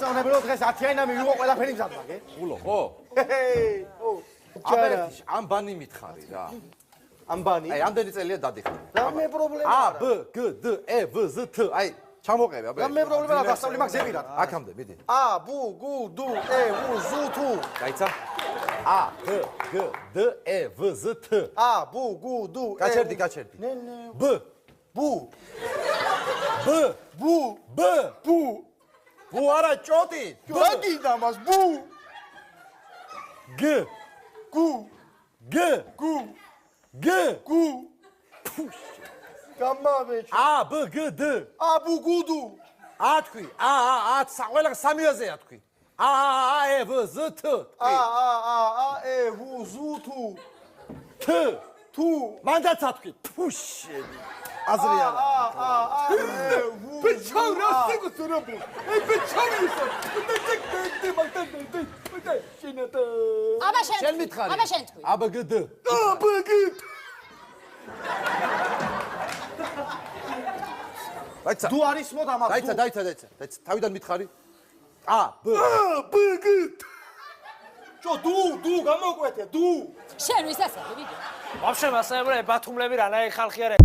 მასწავლებლო დღეს 10-იანა მივიღო ყველაფერი მზადმა, გე? გულო, ხო? აბერტიშ, ამბანი მითხარი რა. ამბანი? აი, ამდენი წელია დადიხარ. რამე პრობლემა ა, არა. ბ, გ, დ, ე, ვ, ზ, თ. აი, ჩამოყევი, აბერტიშ. რამე პრობლემა არა, გასწავლი მაგ ზები რა. აქამდე, მიდი. ა, ბუ, გუ, დუ, ე, ვუ, ზუ, თუ. გაიცა? ა, ბ, გ, დ, ე, ვ, ზ, თ. ა, ბუ, გუ, დუ, ე. გაჩერდი. ნე, ნე. ბ, ბუ, ბ, ბუ, ბ, ბუ. ბუ არა, ჭოდი. რა გინდა მას? ბუ, გ, გუ, გ, გუ, გ. გუ. გამავეჭ. ა, ბ, გ, დ. ა, ბუ, გუ, დუ. ა თქვი. ა, ყველა სამიოზეა თქვი. ა, ე, ვ, ზ, თ. ა, ე, ვუ, ზუ, თუ. თ. თუ. მანდაც ათქვი. ფუშები. აზრი არა. ე, ვუ. ბეჩავ რა სიგუცურობო. ე ბეჩავი ისო. დე მაგდე. შენატა. აბა შენ. შენ მითხარი. აბა შენ თქვი. აბ, გ, დ. აბგი. დაიცა. დუ არის მოდა მაგ. დაიცა. თავიდან მითხარი. ა, ბ. აბგი. ჩო დუ გამოკვეთე, დუ. შენ ვის ასები ვიდეო? ვაფშე მასწავლებლები ბათუმლები რანაირი ხალხი არა